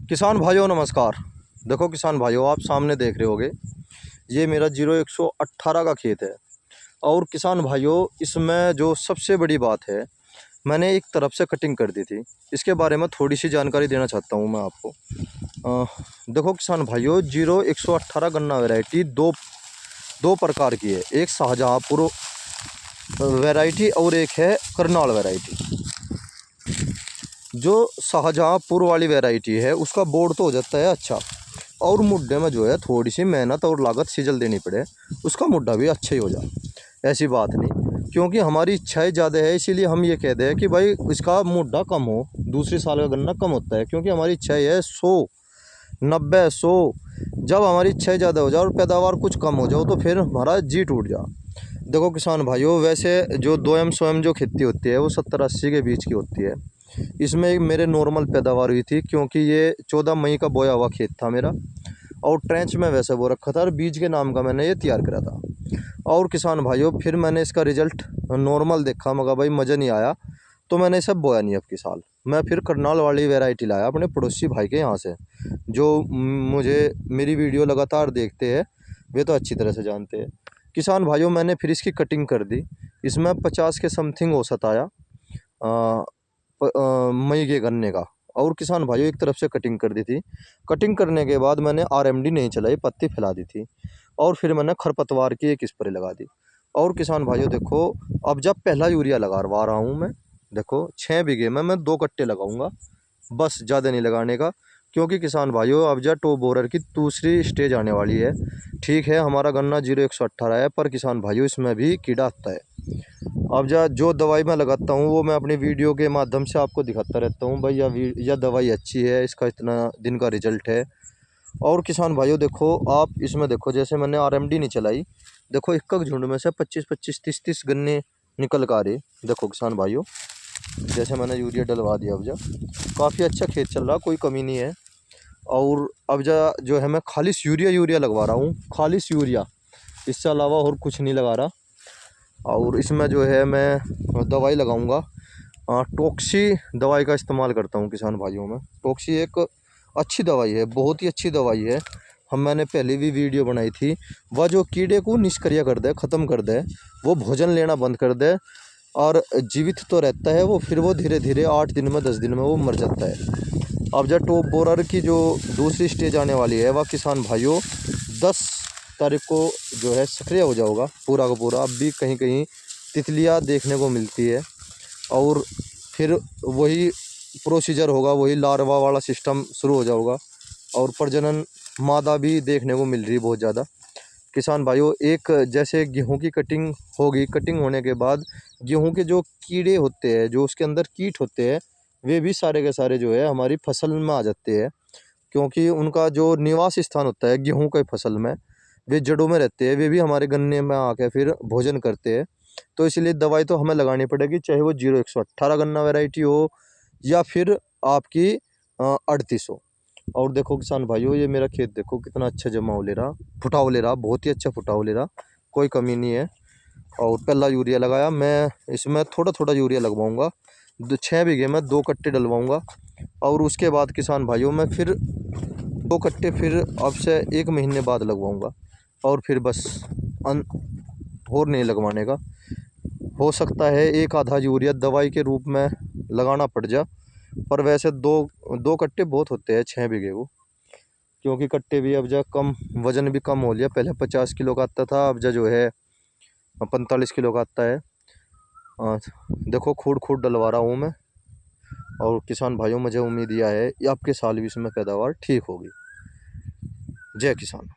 किसान भाइयों नमस्कार। देखो किसान भाइयों, आप सामने देख रहे होगे, ये मेरा 0118 का खेत है। और किसान भाइयों, इसमें जो सबसे बड़ी बात है, मैंने एक तरफ से कटिंग कर दी थी। इसके बारे में थोड़ी सी जानकारी देना चाहता हूँ मैं आपको। देखो किसान भाइयों, 0118 गन्ना वैरायटी दो दो प्रकार की है। एक शाहजहाँपुर वैरायटी और एक है करनाल वैरायटी। जो शाहजहाँपुर वाली वैरायटी है उसका बोर्ड तो हो जाता है अच्छा, और मुड्ढे में जो है थोड़ी सी मेहनत और लागत सीजल देनी पड़े, उसका मुड्ढा भी अच्छा ही हो जाए, ऐसी बात नहीं। क्योंकि हमारी इच्छाएं ज़्यादा है, इसीलिए हम ये कहते हैं कि भाई इसका मुड्ढा कम हो, दूसरी साल का गन्ना कम होता है। क्योंकि हमारी इच्छाएं है 100, 90, 100। जब हमारी इच्छाएं ज़्यादा हो जाए और पैदावार कुछ कम हो जाओ तो फिर हमारा जी टूट जाए। देखो किसान भाइयों, वैसे जो 2M जो खेती होती है वो 70-80 के बीच की होती है। इसमें एक मेरे नॉर्मल पैदावार हुई थी, क्योंकि ये 14 मई का बोया हुआ खेत था मेरा, और ट्रेंच में वैसे बो रखा था, और बीज के नाम का मैंने ये तैयार करा था। और किसान भाइयों, फिर मैंने इसका रिजल्ट नॉर्मल देखा, मगर भाई मज़ा नहीं आया, तो मैंने इसे बोया नहीं। अब की साल मैं फिर करनाल वाली वैरायटी लाया अपने पड़ोसी भाई के यहाँ से, जो मुझे मेरी वीडियो लगातार देखते हैं, वे तो अच्छी तरह से जानते हैं। किसान भाइयों, मैंने फिर इसकी कटिंग कर दी। इसमें 50 के समथिंग औसत आया मई के गन्ने का। और किसान भाइयों, एक तरफ से कटिंग कर दी थी। कटिंग करने के बाद मैंने RMD नहीं चलाई, पत्ती फैला दी थी, और फिर मैंने खरपतवार की एक स्प्रे लगा दी। और किसान भाइयों देखो, अब जब पहला यूरिया लगा रहा हूँ मैं, देखो 6 बीघे में मैं 2 कट्टे लगाऊंगा, बस, ज़्यादा नहीं लगाने का। क्योंकि किसान भाइयों, अब जब टॉप बोरर की दूसरी स्टेज आने वाली है। ठीक है, हमारा गन्ना 0118 है, पर किसान भाइयों इसमें भी कीड़ा आता है। अब जो दवाई मैं लगाता हूँ वो मैं अपनी वीडियो के माध्यम से आपको दिखाता रहता हूँ, भाई यह दवाई अच्छी है, इसका इतना दिन का रिजल्ट है। और किसान भाइयों देखो, आप इसमें देखो, जैसे मैंने RMD नहीं चलाई, देखो एक झुंड में से 25-25, 30-30 गन्ने निकल कर आ रहे। देखो किसान भाइयों, जैसे मैंने यूरिया डलवा दिया, अब काफ़ी अच्छा खेत चल रहा, कोई कमी नहीं है। और अब जो है मैं खालिश यूरिया लगवा रहा हूँ, खालिश यूरिया, इससे अलावा और कुछ नहीं लगा रहा। और इसमें जो है मैं दवाई लगाऊंगा, टॉक्सी दवाई का इस्तेमाल करता हूं किसान भाइयों में। टॉक्सी एक अच्छी दवाई है, बहुत ही अच्छी दवाई है। मैंने पहले भी वीडियो बनाई थी। वह जो कीड़े को निष्क्रिय कर दे, ख़त्म कर दे, वो भोजन लेना बंद कर दे, और जीवित तो रहता है वो, फिर वो धीरे धीरे 8 दिन में 10 दिन में वो मर जाता है। अब जब टॉप बोरर की जो दूसरी स्टेज आने वाली है, वह किसान भाइयों 10 तारीख को जो है सक्रिय हो जाएगा पूरा का पूरा। अब भी कहीं कहीं तितलियां देखने को मिलती है, और फिर वही प्रोसीजर होगा, वही लार्वा वाला सिस्टम शुरू हो जाएगा, और प्रजनन मादा भी देखने को मिल रही बहुत ज़्यादा। किसान भाइयों, एक जैसे गेहूं की कटिंग होगी, कटिंग होने के बाद गेहूं के जो कीड़े होते हैं, जो उसके अंदर कीट होते हैं, वे भी सारे के सारे जो है हमारी फसल में आ जाते हैं। क्योंकि उनका जो निवास स्थान होता है गेहूं के फसल में, वे जड़ों में रहते हैं, वे भी हमारे गन्ने में आके फिर भोजन करते हैं। तो इसलिए दवाई तो हमें लगानी पड़ेगी, चाहे वो 0118 गन्ना वैरायटी हो या फिर आपकी 38 हो। और देखो किसान भाइयों, ये मेरा खेत देखो कितना अच्छा जमाव ले रहा, फुटाव ले रहा, बहुत ही अच्छा फुटाव ले रहा, कोई कमी नहीं है। और पहला यूरिया लगाया मैं, इसमें थोड़ा थोड़ा यूरिया लगवाऊंगा, 6 बीघे में 2 कट्टे डलवाऊंगा। और उसके बाद किसान भाइयों, मैं फिर 2 कट्टे फिर अब से 1 महीने बाद लगवाऊंगा, और फिर बस और नहीं लगवाने का। हो सकता है एक आधा यूरिया दवाई के रूप में लगाना पड़ जा, पर वैसे दो दो कट्टे बहुत होते हैं 6 बीघे को। क्योंकि कट्टे भी अब कम, वजन भी कम हो लिया, पहले 50 किलो का आता था, अब जो है 45 किलो का आता है। देखो खूड खूड डलवा रहा हूँ मैं। और किसान भाइयों, मुझे उम्मीद यह है कि आपके साल भी इसमें पैदावार ठीक होगी। जय किसान।